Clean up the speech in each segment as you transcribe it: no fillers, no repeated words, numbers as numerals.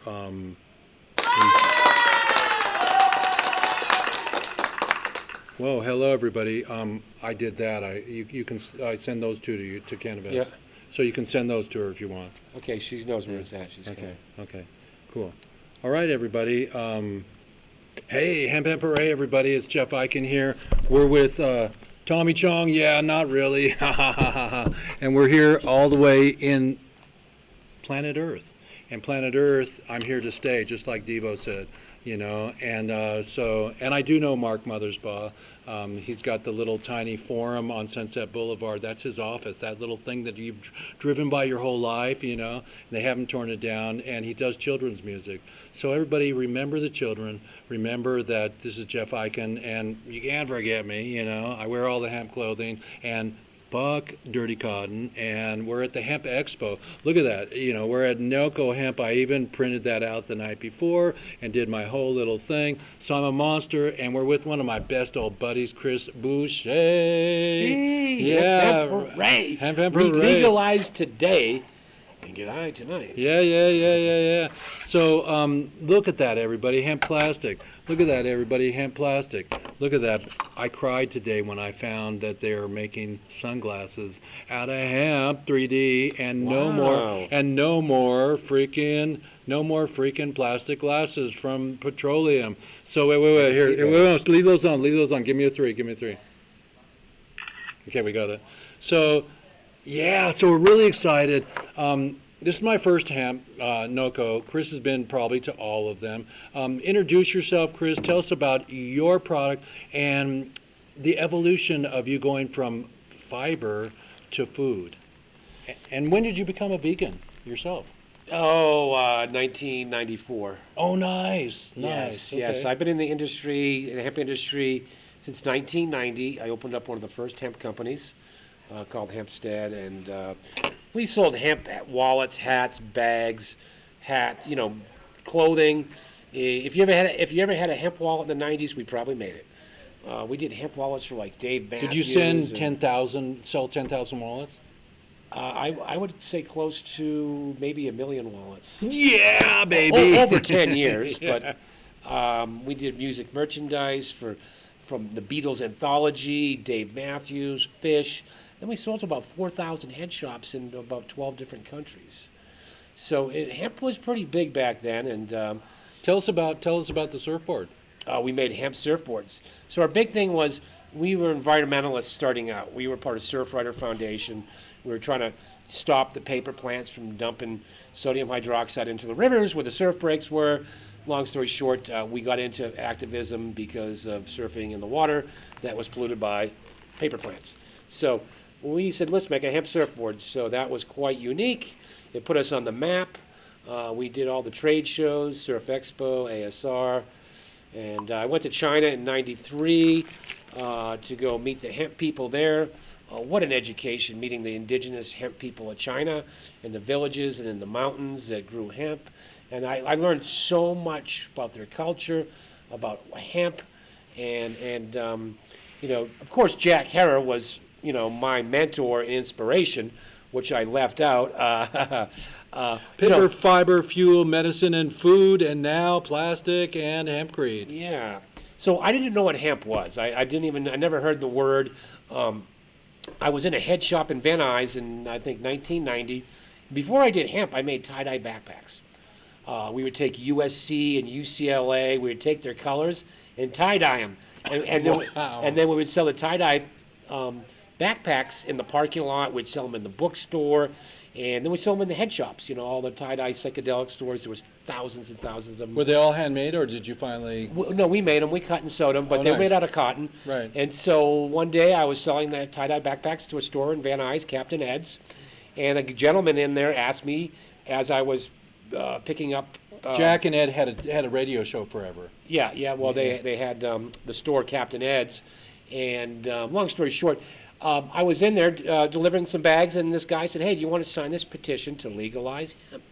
Whoa, hello everybody. I did that. You can I send those two to you to Cannabis. Yeah. So you can send those to her if you want. Okay, she knows where it's at. She's Okay. Okay. Cool. All right, everybody. Hey, Hemp Hooray, everybody. It's Jeff Eichen here. We're with Tommy Chong. Yeah, not really. And we're here all the way in planet Earth. And planet Earth, I'm here to stay, just like Devo said, you know. And and I do know Mark Mothersbaugh. He's got the little tiny forum on Sunset Boulevard. That's his office, that little thing that you've driven by your whole life, you know. And they haven't torn it down. And he does children's music. So everybody remember the children. Remember that this is Jeff Eichen, and you can't forget me, you know. I wear all the hemp clothing, and fuck dirty cotton, and we're at the Hemp Expo. Look at that, you know, we're at NOCO Hemp. I even printed that out the night before and did my whole little thing. So I'm a monster, and we're with one of my best old buddies, Chris Boucher. Hey, yeah, Hemp Hooray. Hemp Hooray. Legalized today and get high tonight. Yeah. So look at that, everybody, hemp plastic. Look at that, everybody, hemp plastic. Look at that. I cried today when I found that they're making sunglasses out of hemp 3D, and no more freaking plastic glasses from petroleum. So wait, here, leave those on. Give me a three. Okay, we got it. So yeah, so we're really excited. This is my first hemp NOCO. Chris has been probably to all of them. Introduce yourself, Chris. Tell us about your product and the evolution of you going from fiber to food. And when did you become a vegan yourself? 1994. Oh, nice. Yes. Okay. I've been in the hemp industry, since 1990. I opened up one of the first hemp companies called Hempstead, and we sold hemp wallets, hats, bags, clothing. If you ever had a hemp wallet in the 90s, we probably made it. We did hemp wallets for like Dave Matthews. Did you sell 10,000 wallets? I would say close to maybe 1 million wallets. Yeah, baby. Over 10 years, Yeah. But we did music merchandise from the Beatles anthology, Dave Matthews, Fish. Then we sold to about 4,000 head shops in about 12 different countries. So hemp was pretty big back then. And tell us about the surfboard. we made hemp surfboards. So our big thing was we were environmentalists starting out. We were part of Surfrider Foundation. We were trying to stop the paper plants from dumping sodium hydroxide into the rivers where the surf breaks were. Long story short, we got into activism because of surfing in the water that was polluted by paper plants. So we said, let's make a hemp surfboard. So that was quite unique. It put us on the map. We did all the trade shows, Surf Expo, ASR. And I went to China in '93 to go meet the hemp people there. What an education, meeting the indigenous hemp people of China in the villages and in the mountains that grew hemp. And I learned so much about their culture, about hemp. And of course, Jack Herer was, my mentor and inspiration, which I left out. Paper, fiber, fuel, medicine, and food, and now plastic and hempcrete. Yeah. So I didn't know what hemp was. I never heard the word. I was in a head shop in Van Nuys in, I think, 1990. Before I did hemp, I made tie-dye backpacks. We would take USC and UCLA, we would take their colors and tie-dye them. And then we would sell the tie-dye backpacks in the parking lot. We'd sell them in the bookstore. And then we sell them in the head shops, all the tie-dye psychedelic stores. There was thousands and thousands of them. Were they all handmade, or did you finally? No, we made them. We cut and sewed them, but they were made out of cotton. Right. And so one day I was selling the tie-dye backpacks to a store in Van Nuys, Captain Ed's, and a gentleman in there asked me, as I was picking up. Jack and Ed had a radio show forever. Yeah. Well, they had the store Captain Ed's, and long story short. I was in there delivering some bags, and this guy said, "Hey, do you want to sign this petition to legalize hemp?"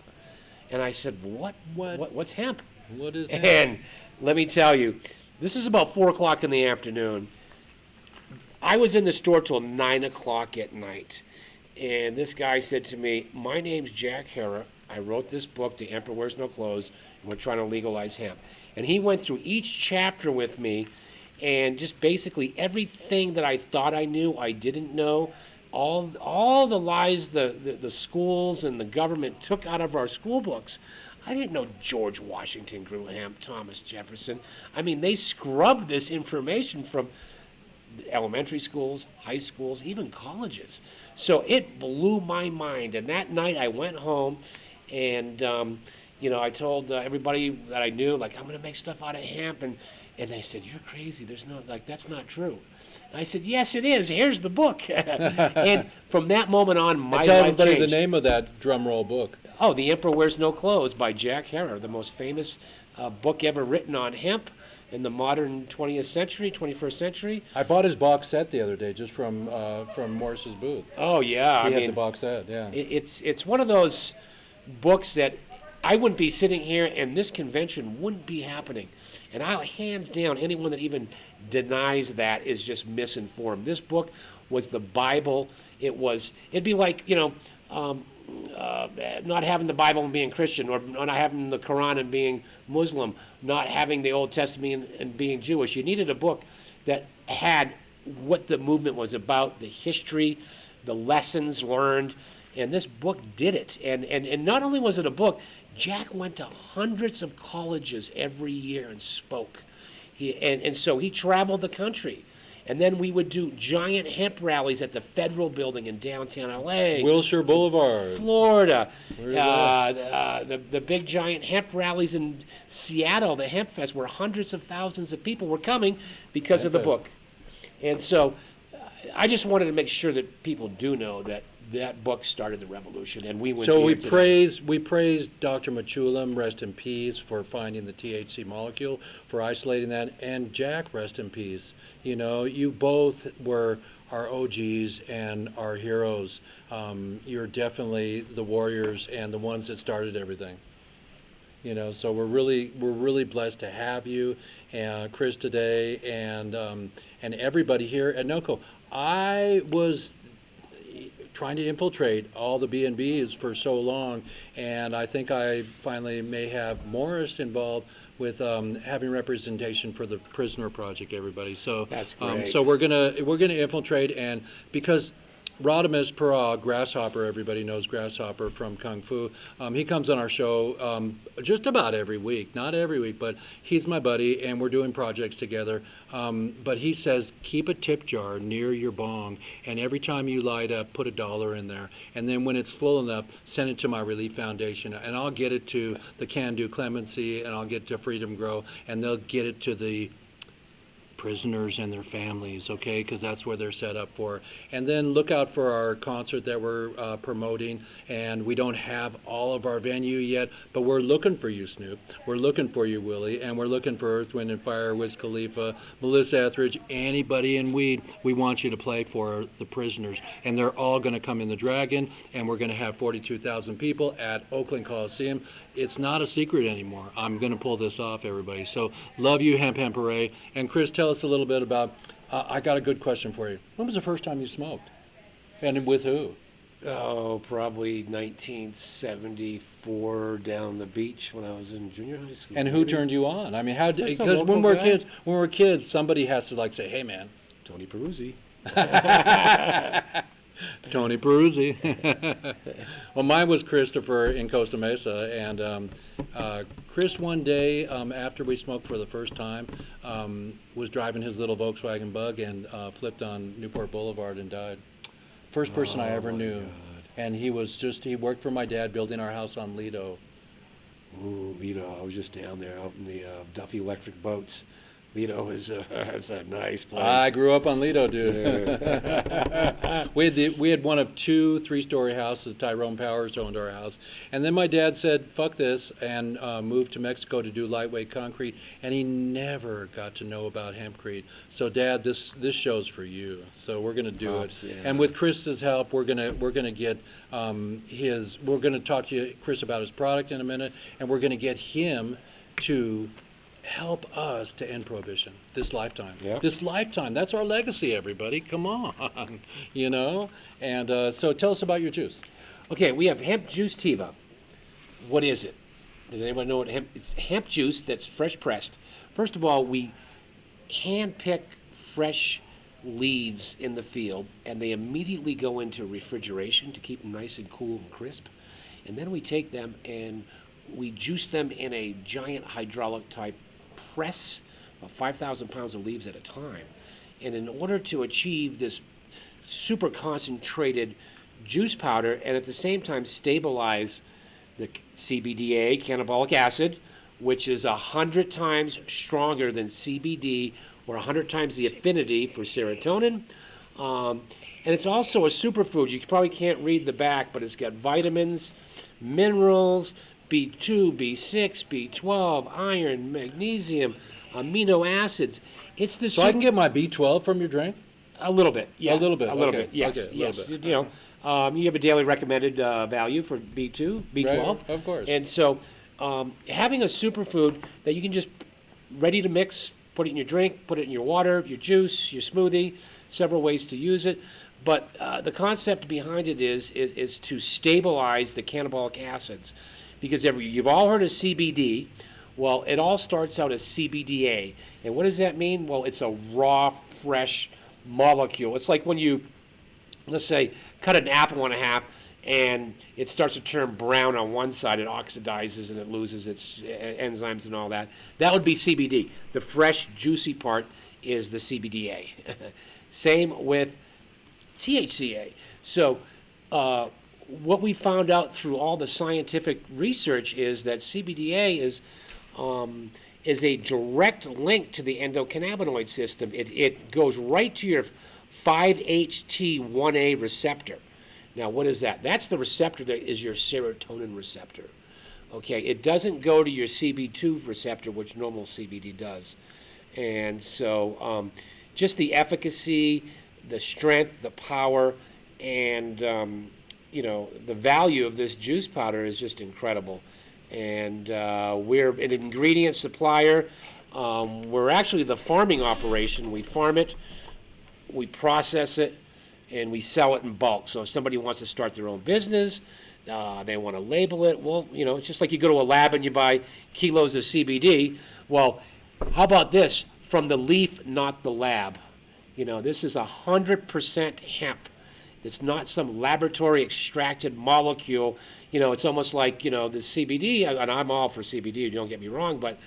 And I said, What's hemp?" What is hemp? And let me tell you, this is about 4 o'clock in the afternoon. I was in the store till 9 o'clock at night, and this guy said to me, "My name's Jack Herer. I wrote this book, The Emperor Wears No Clothes, and we're trying to legalize hemp. And he went through each chapter with me, and just basically everything that I thought I knew, I didn't know. All the lies the schools and the government took out of our school books. I didn't know George Washington grew hemp, Thomas Jefferson. I mean, they scrubbed this information from elementary schools, high schools, even colleges. So it blew my mind. And that night I went home and, I told everybody that I knew, like, I'm going to make stuff out of hemp. And they said, you're crazy. That's not true. And I said, yes, it is. Here's the book. And from that moment on, my Tell life everybody changed. the name of that drum roll book. Oh, The Emperor Wears No Clothes by Jack Herer, the most famous book ever written on hemp in the modern 20th century, 21st century. I bought his box set the other day, just from Morris's booth. Oh yeah, He had the box set, yeah. It's one of those books that I wouldn't be sitting here, and this convention wouldn't be happening. And I'll hands down, anyone that even denies that is just misinformed. This book was the Bible. It'd be like not having the Bible and being Christian, or not having the Quran and being Muslim, not having the Old Testament and being Jewish. You needed a book that had what the movement was about, the history, the lessons learned, and this book did it. And not only was it a book, Jack went to hundreds of colleges every year and spoke. So he traveled the country. And then we would do giant hemp rallies at the Federal Building in downtown LA. Wilshire Boulevard. Florida. The big giant hemp rallies in Seattle, the Hemp Fest, where hundreds of thousands of people were coming because of the book. And so I just wanted to make sure that people do know that that book started the revolution, and we went. So we praise Dr. Machulam, rest in peace, for finding the THC molecule, for isolating that, and Jack, rest in peace. You both were our OGs and our heroes. You're definitely the warriors and the ones that started everything. So we're really blessed to have you and Chris today, and everybody here at NOCO. I was trying to infiltrate all the B&Bs for so long, and I think I finally may have Morris involved with having representation for the Prisoner Project, everybody. So that's great. So we're gonna infiltrate, and because Rodimus Parag, Grasshopper, everybody knows Grasshopper from Kung Fu. He comes on our show just about every week. Not every week, but he's my buddy, and we're doing projects together. But he says, keep a tip jar near your bong, and every time you light up, put $1 in there. And then when it's full enough, send it to my Relief Foundation, and I'll get it to the Can Do Clemency, and I'll get it to Freedom Grow, and they'll get it to the prisoners and their families, okay, because that's where they're set up for. And then look out for our concert that we're promoting, and we don't have all of our venue yet, but we're looking for you, Snoop. We're looking for you, Willie, and we're looking for Earth, Wind & Fire, Wiz Khalifa, Melissa Etheridge, anybody in weed. We want you to play for the prisoners, and they're all going to come in the Dragon, and we're going to have 42,000 people at Oakland Coliseum. It's not a secret anymore. I'm going to pull this off, everybody. So love you, Hemp Hooray. And Chris, tell us a little bit about, I got a good question for you. When was the first time you smoked? And with who? Oh, probably 1974 down the beach when I was in junior high school. And who turned you on? I mean, because when we're kids, somebody has to say, hey man. Tony Peruzzi. Tony Peruzzi. Well, mine was Christopher in Costa Mesa, and Chris one day after we smoked for the first time was driving his little Volkswagen Bug and flipped on Newport Boulevard and died. First person I ever knew. God. And he worked for my dad building our house on Lido. Ooh, Lido. I was just down there out in the Duffy Electric Boats. Lido is it's a nice place. I grew up on Lido, dude. We had one of 2 3-story houses. Tyrone Powers owned our house. And then my dad said, fuck this, and moved to Mexico to do lightweight concrete, and he never got to know about hempcrete. So Dad, this show's for you. So we're gonna do it. Yeah. And with Chris's help, we're gonna get we're gonna talk to you, Chris, about his product in a minute, and we're gonna get him to help us to end prohibition this lifetime. Yeah. This lifetime. That's our legacy, everybody. Come on. And so tell us about your juice. Okay, we have hemp JuiceTiva. What is it? Does anyone know what hemp? It's hemp juice that's fresh pressed. First of all, we hand pick fresh leaves in the field, and they immediately go into refrigeration to keep them nice and cool and crisp. And then we take them and we juice them in a giant hydraulic type press, about 5,000 pounds of leaves at a time. And in order to achieve this super concentrated juice powder and at the same time stabilize the CBDA, cannabolic acid, which is 100 times stronger than CBD or 100 times the affinity for serotonin. And it's also a superfood. You probably can't read the back, but it's got vitamins, minerals, B2, B6, B12, iron, magnesium, amino acids. It's the So I can get my B12 from your drink? a little bit, yeah. A little bit, A little okay, bit, yes, okay, a yes. little bit. You know, you have a daily recommended value for B2, B12. Right, of course. And so having a superfood that you can just ready to mix, put it in your drink, put it in your water, your juice, your smoothie, several ways to use it. But the concept behind it is to stabilize the cannabolic acids. Because you've all heard of CBD. Well, it all starts out as CBDA. And what does that mean? Well, it's a raw, fresh molecule. It's like when you, let's say, cut an apple in half and it starts to turn brown on one side, it oxidizes and it loses its enzymes and all that. That would be CBD. The fresh, juicy part is the CBDA. Same with THCA. So what we found out through all the scientific research is that CBDA is a direct link to the endocannabinoid system. It goes right to your 5-HT1A receptor. Now, what is that? That's the receptor that is your serotonin receptor. Okay, it doesn't go to your CB2 receptor, which normal CBD does. And so just the efficacy, the strength, the power, and the value of this juice powder is just incredible. And we're an ingredient supplier. We're actually the farming operation. We farm it, we process it, and we sell it in bulk. So if somebody wants to start their own business, they want to label it, well, it's just like you go to a lab and you buy kilos of CBD. Well, how about this? From the leaf, not the lab. This is 100% hemp. It's not some laboratory extracted molecule. It's almost like, the CBD, and I'm all for CBD, don't get me wrong, but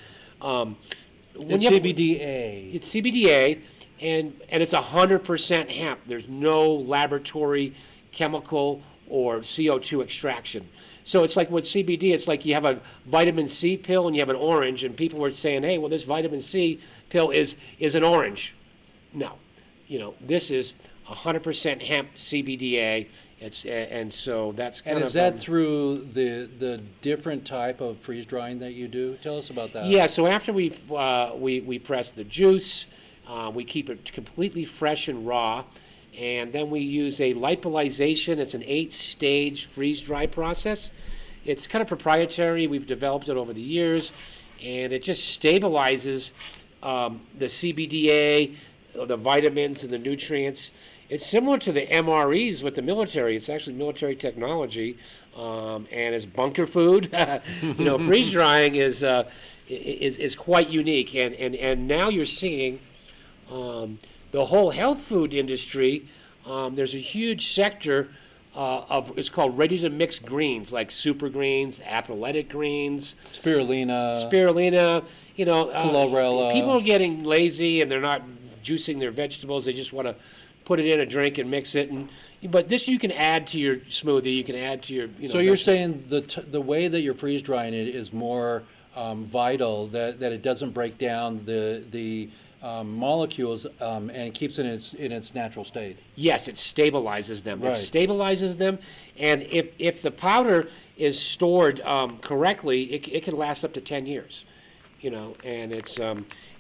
It's CBDA. It's CBDA, and it's 100% hemp. There's no laboratory chemical or CO2 extraction. So it's like with CBD, it's like you have a vitamin C pill and you have an orange, and people were saying, hey, well, this vitamin C pill is an orange. No, this is 100% hemp CBDA. And so that's kind And of. is that through the different type of freeze drying that you do? Tell us about that. Yeah. So after we press the juice, we keep it completely fresh and raw, and then we use a lipolyzation. It's an 8-stage freeze dry process. It's kind of proprietary. We've developed it over the years, and it just stabilizes the CBDA, the vitamins and the nutrients. It's similar to the MREs with the military. It's actually military technology, and it's bunker food. Freeze drying is quite unique, and now you're seeing the whole health food industry. There's a huge sector of it's called ready to mix greens, like super greens, athletic greens, Spirulina. Chlorella. People are getting lazy and they're not juicing their vegetables. They just want to put it in a drink and mix it. But this you can add to your smoothie. You can add to your. So you're saying the way that you're freeze drying it is more vital, that it doesn't break down the molecules and it keeps it in its natural state. Yes, it stabilizes them. Right. It stabilizes them, and if the powder is stored correctly, it can last up to 10 years. And it's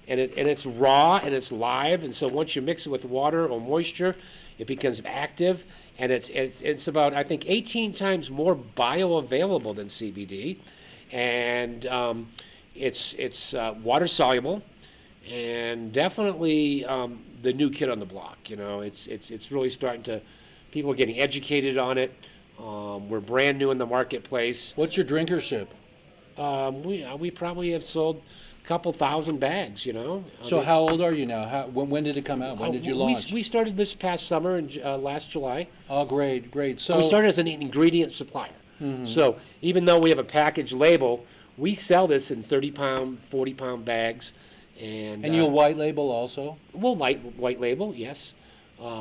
it's raw and it's live, and so once you mix it with water or moisture, it becomes active, and it's about, I think, 18 times more bioavailable than CBD, and it's water soluble. And definitely the new kid on the block. It's really starting to, people are getting educated on it. We're brand new in the marketplace. What's your drinkership? We probably have sold a couple thousand bags, you know. So how old are you now? When did it come out? When did you launch? We started this past summer, in last July. Oh, great, great. So We started as an ingredient supplier. So even though we have a package label, we sell this in 30-pound, 40-pound bags. And you'll white label also? we'll white label, yes.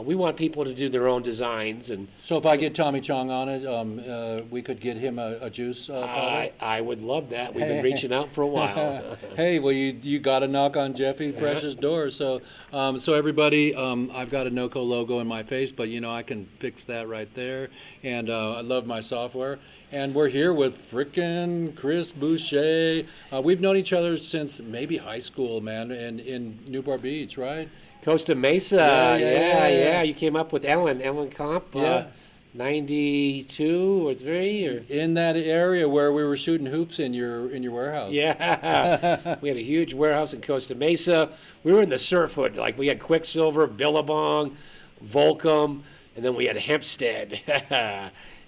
We want people to do their own designs, and So if I get Tommy Chong on it, we could get him a juice bottle? I would love that. We've been reaching out for a while. Hey, well, you got to knock on Jeffy Fresh's door. So, so everybody, I've got a NOCO logo in my face, but I can fix that right there. And I love my software. And we're here with frickin' Chris Boucher. We've known each other since maybe high school, man, in Newport Beach, right? Costa Mesa, Yeah. You came up with Ellen Comp, Yeah. 92 or 3 or. In that area where we were shooting hoops in your warehouse. Yeah, we had a huge warehouse in Costa Mesa. We were in the surf hood, like we had Quicksilver, Billabong, Volcom, and then we had Hempstead.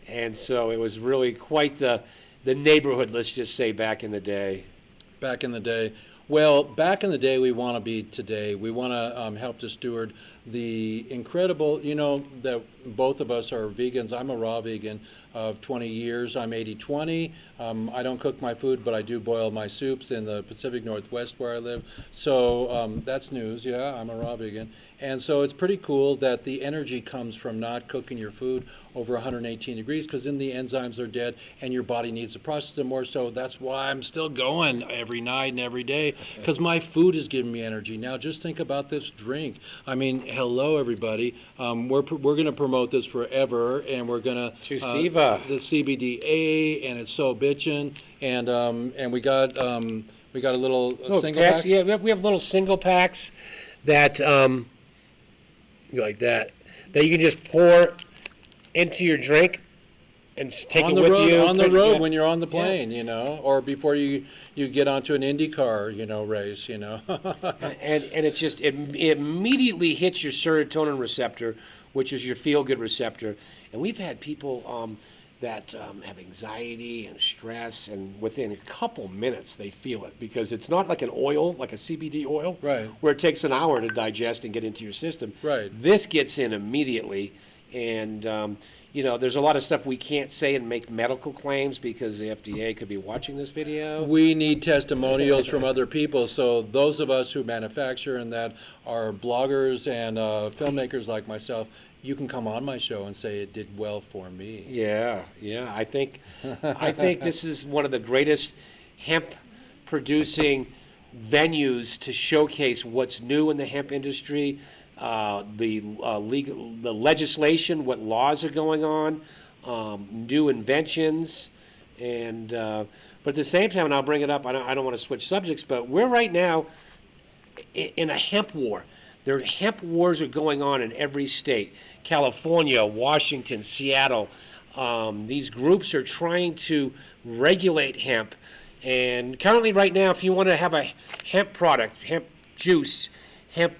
And so it was really quite the neighborhood, let's just say, back in the day. Back in the day. Well, back in the day, we want to be today. We want to help to steward the incredible, that both of us are vegans. I'm a raw vegan of 20 years. I'm 80-20. I don't cook my food, but I do boil my soups in the Pacific Northwest where I live. So that's news. Yeah, I'm a raw vegan. And so it's pretty cool that the energy comes from not cooking your food over 118 degrees, because then the enzymes are dead and your body needs to process them more. So that's why I'm still going every night and every day, because my food is giving me energy. Now just think about this drink. I mean, hello everybody. We're going to promote this forever, and we're going to JuiceTiva. the CBDA, and it's so bitchin'. And we got a little single packs. pack. Yeah, we have little single packs that like that you can just pour into your drink and just take it with you on the road yeah. when you're on the plane, or before you get onto an Indy car, race, and it immediately hits your serotonin receptor, which is your feel-good receptor. And we've had people that have anxiety and stress, and within a couple minutes they feel it, because it's not like an oil, like a CBD oil, Right. where it takes an hour to digest and get into your system. Right. This gets in immediately, and there's a lot of stuff we can't say and make medical claims because the FDA could be watching this video. We need testimonials from other people. So those of us who manufacture and that are bloggers and filmmakers like myself, you can come on my show and say it did well for me. Yeah. I think this is one of the greatest hemp producing venues to showcase what's new in the hemp industry, the legislation, what laws are going on, new inventions, and but at the same time, and I'll bring it up. I don't want to switch subjects, but we're right now in a hemp war. Hemp wars are going on in every state. California, Washington, Seattle. These groups are trying to regulate hemp. And currently right now, if you want to have a hemp product, hemp juice, hemp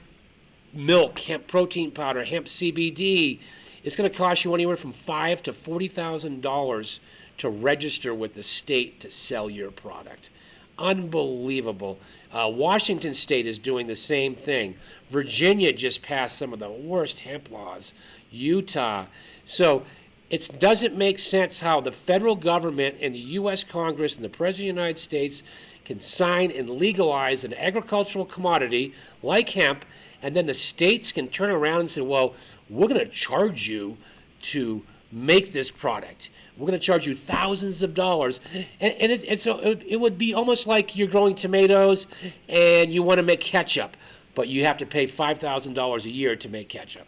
milk, hemp protein powder, hemp CBD, it's going to cost you anywhere from $5,000 to $40,000 to register with the state to sell your product. Unbelievable. Washington State is doing the same thing. Virginia just passed some of the worst hemp laws. Utah. So it doesn't make sense how the federal government and the U.S. Congress and the President of the United States can sign and legalize an agricultural commodity like hemp, and then the states can turn around and say, well, we're going to charge you to make this product. We're going to charge you thousands of dollars. And so it would be almost like you're growing tomatoes and you want to make ketchup, but you have to pay $5,000 a year to make ketchup.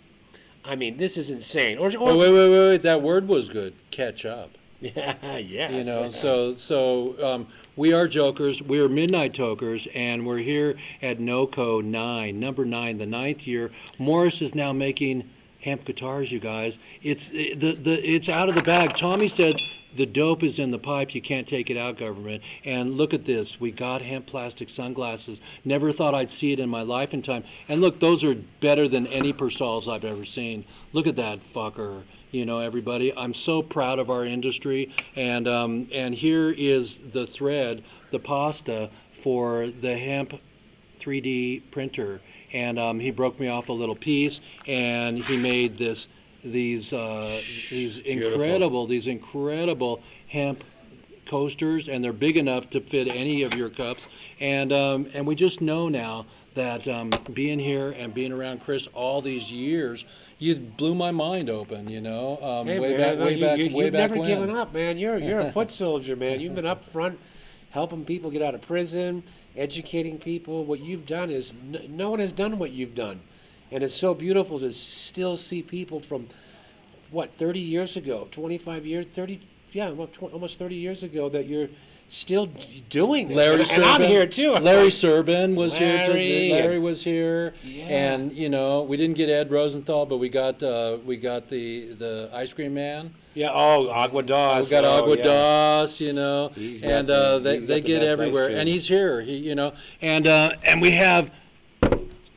I mean, this is insane. Wait. That word was good. Catch up. Yeah, yes. So we are jokers. We are midnight tokers, and we're here at NOCO9, number 9, the 9th year. Morris is now making hemp guitars, you guys. It's out of the bag. Tommy said the dope is in the pipe. You can't take it out, government. And look at this. We got hemp plastic sunglasses. Never thought I'd see it in my life and time. And look, those are better than any Persols I've ever seen. Look at that fucker. everybody. I'm so proud of our industry, and here is the thread, the pasta for the hemp 3D printer, and he broke me off a little piece, and he made these incredible hemp coasters, and they're big enough to fit any of your cups, and we just know now that being here and being around Chris all these years, you blew my mind open, Hey, way man, back you've never when. given up, man. You're a foot soldier, man. You've been up front, helping people get out of prison, educating people. What you've done is no one has done what you've done, and it's so beautiful to still see people from 30 years ago, 25 years, 30, yeah, almost 30 years ago that you're still doing this. Larry and Serban, I'm here too. Larry Serban was here. Larry Was here, Yeah. and we didn't get Ed Rosenthal, but we got the ice cream man. Yeah. Oh, Agua Das. We got Agua yeah. Das, He's got and they the get best everywhere, ice cream. and he's here. And we have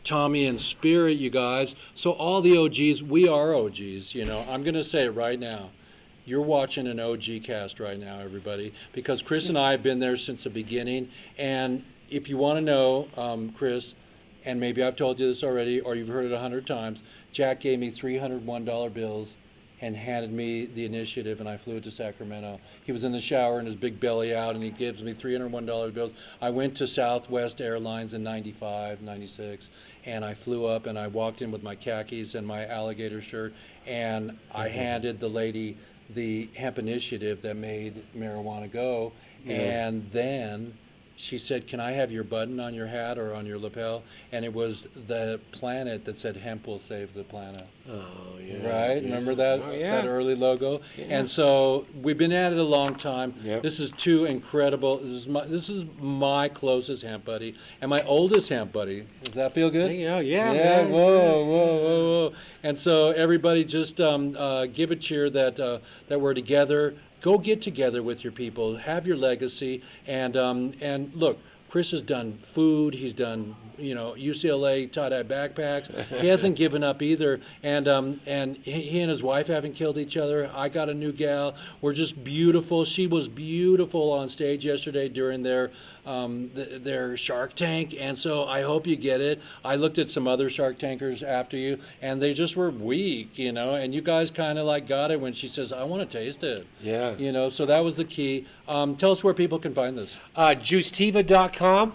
Tommy in spirit, you guys. So all the OGs, we are OGs. I'm gonna say it right now. You're watching an OG cast right now, everybody, because Chris and I have been there since the beginning. And if you want to know, Chris, and maybe I've told you this already, or you've heard it 100 times, Jack gave me $301 bills and handed me the initiative, and I flew it to Sacramento. He was in the shower and his big belly out, and he gives me $301 bills. I went to Southwest Airlines in 95, 96, and I flew up, and I walked in with my khakis and my alligator shirt, and I handed the lady the hemp initiative that made marijuana go, and then she said, "Can I have your button on your hat or on your lapel?" And it was the planet that said, "Hemp will save the planet." Oh, yeah. Right? Yeah. Remember that that early logo? Yeah. And so we've been at it a long time. Yep. This is two incredible. This is my closest hemp buddy and my oldest hemp buddy. Does that feel good? Yeah, Yeah. man. Whoa. And so everybody, just give a cheer that we're together. Go get together with your people. Have your legacy. And look, Chris has done food. He's done UCLA tie-dye backpacks. He hasn't given up either. And he and his wife haven't killed each other. I got a new gal. We're just beautiful. She was beautiful on stage yesterday during their Shark Tank. And so I hope you get it. I looked at some other Shark Tankers after you, and they just were weak, And you guys kind of got it when she says, "I want to taste it." Yeah. So that was the key. Tell us where people can find this. JuiceTiva.com.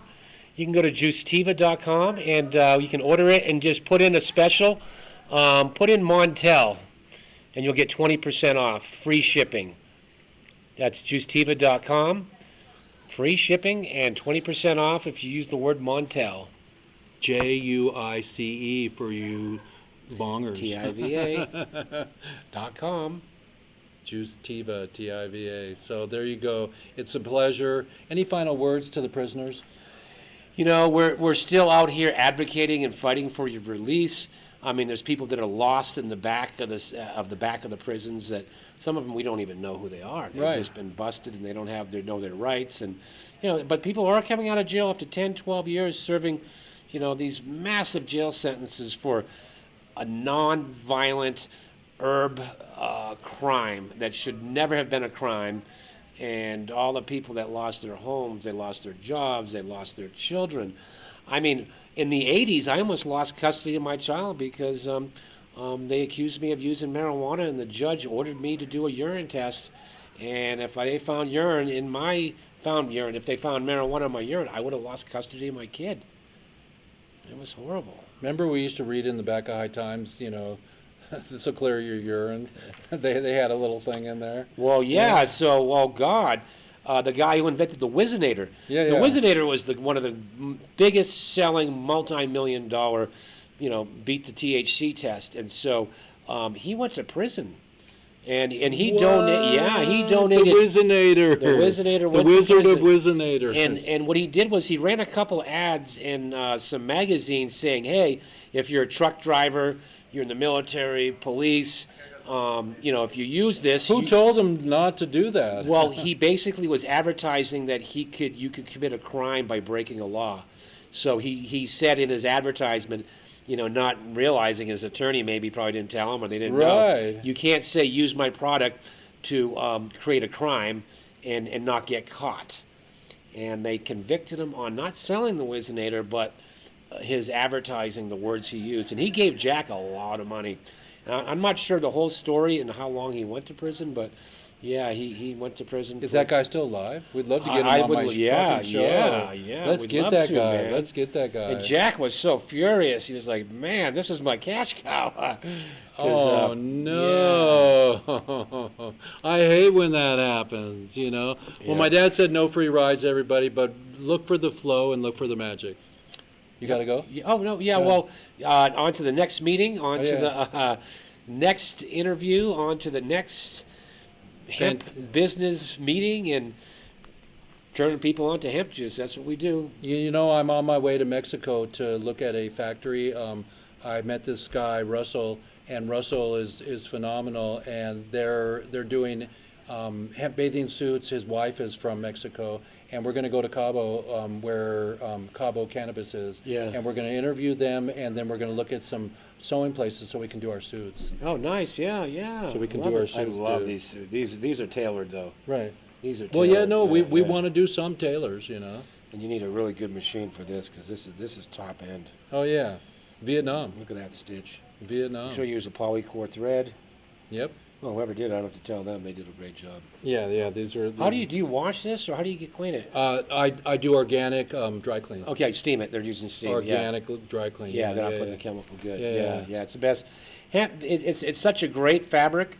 You can go to JuiceTiva.com and you can order it and just put in a special. Put in Montel, and you'll get 20% off, free shipping. That's JuiceTiva.com. Free shipping and 20% off if you use the word Montel. JUICE for you bongers. TIVA.com. JuiceTiva, TIVA. So there you go. It's a pleasure. Any final words to the prisoners? We're still out here advocating and fighting for your release. I mean, there's people that are lost in the back of the prisons that some of them we don't even know who they are. They've just been busted and they don't know their rights. And but people are coming out of jail after 10, 12 years serving, these massive jail sentences for a non-violent herb crime that should never have been a crime. And all the people that lost their homes, they lost their jobs, they lost their children. I mean, in the 80s, I almost lost custody of my child because they accused me of using marijuana, and the judge ordered me to do a urine test. And if they found if they found marijuana in my urine, I would have lost custody of my kid. It was horrible. Remember we used to read in the back of High Times, so clear your urine. They had a little thing in there. Well, yeah. So, oh God, the guy who invented the Whizzinator. Yeah. The Whizzinator was one of the biggest selling multi-million-dollar, beat the THC test, and so he went to prison. And he donated. Yeah, he donated. The Whizzinator. The Whizzinator. The Wizard of Whizzinator. And what he did was he ran a couple ads in some magazines saying, "Hey, if you're a truck driver, you're in the military, police, if you use this." Who told him not to do that? Well, he basically was advertising that you could commit a crime by breaking a law. So he said in his advertisement, not realizing his attorney maybe probably didn't tell him or they didn't Right. know. You can't say use my product to create a crime and not get caught. And they convicted him on not selling the Whizzinator, but his advertising, the words he used. And he gave Jack a lot of money. I'm not sure the whole story and how long he went to prison, but yeah, he went to prison. Is that guy still alive? We'd love to get him I on would, my yeah, fucking show. yeah. Let's we'd get love that to, guy. man. Let's get that guy. And Jack was so furious. He was like, "Man, this is my cash cow." Oh no! I hate when that happens. Well, my dad said no free rides, everybody, but look for the flow and look for the magic. You got to go? Oh no, yeah. Well, on to the next meeting, on to the next interview, on to the next hemp business meeting, and turning people on to hemp juice. That's what we do. I'm on my way to Mexico to look at a factory. I met this guy, Russell, and Russell is phenomenal, and they're doing hemp bathing suits. His wife is from Mexico, and we're going to go to Cabo, where Cabo Cannabis is, and we're going to interview them, and then we're going to look at some sewing places so we can do our suits. Oh, nice, yeah. So we can do our suits. I love too. these suits. These are tailored though. Right. These are Well, tailored. we want to do some tailors, And you need a really good machine for this because this is top end. Oh yeah, Vietnam. Look at that stitch. Vietnam. Make sure you use a polycore thread. Yep. Well, whoever did, I don't have to tell them. They did a great job. Yeah. These are. How do you wash this, or how do you clean it? I do organic dry clean. Okay, steam it. They're using steam. Organic dry clean. Yeah, they're not putting the chemical. Good. Yeah. It's the best. Hemp. It's such a great fabric,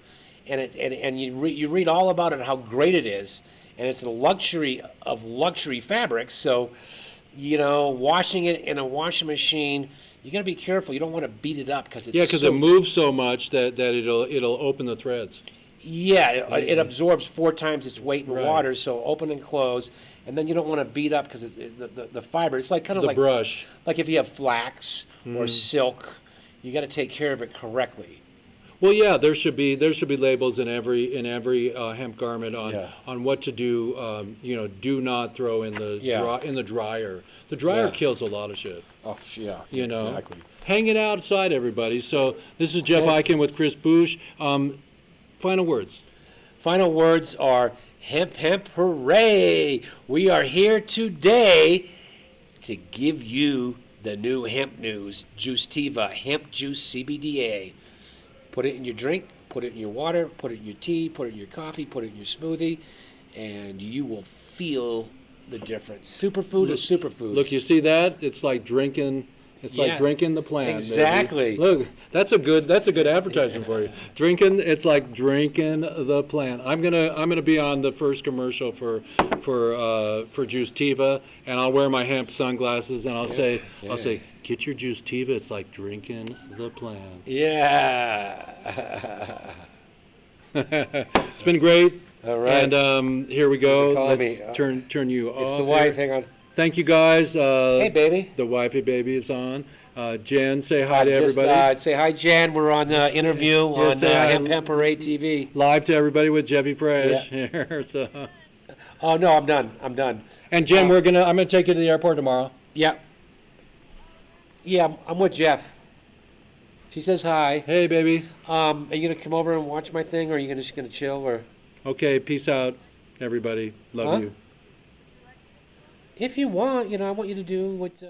and you read all about it, how great it is, and it's a luxury of luxury fabrics. So, washing it in a washing machine. You got to be careful. You don't want to beat it up because because it moves so much that it'll open the threads. Yeah, it absorbs 4 times its weight in Right. water, so open and close, and then you don't want to beat up because the fiber. It's like kind of The like brush. like if you have flax or silk, you got to take care of it correctly. Well, yeah, there should be labels in every hemp garment on what to do. Do not throw in the dryer. The dryer kills a lot of shit. Oh yeah, Exactly. Hang it outside, everybody. So this is Jeff Eichen with Chris Boucher. Final words. Final words are hemp, hooray! We are here today to give you the new hemp news. JuiceTiva, hemp juice CBDA. Put it in your drink, put it in your water, put it in your tea, put it in your coffee, put it in your smoothie, and you will feel the difference. Superfood is superfood. Look, you see that? It's like drinking. It's like drinking the plant. Exactly. Baby. Look, that's a good advertisement for you. It's like drinking the plant. I'm gonna be on the first commercial for JuiceTiva, and I'll wear my hemp sunglasses, and I'll say get your JuiceTiva. It's like drinking the plant. Yeah. It's been great. All right. And here we go. Let's turn you off. It's the wife. Hang on. Thank you, guys. Hey, baby. The wifey baby is on. Jen, say hi to everybody. Say hi, Jen. We're on interview on Hemp Parade TV. Live to everybody with Jeffy Fresh here. So. Oh no, I'm done. And Jen, I'm gonna take you to the airport tomorrow. Yeah. Yeah, I'm with Jeff. She says hi. Hey, baby. Are you gonna come over and watch my thing, or are you just gonna chill, or? Okay, peace out, everybody. Love you. If you want, I want you to do what.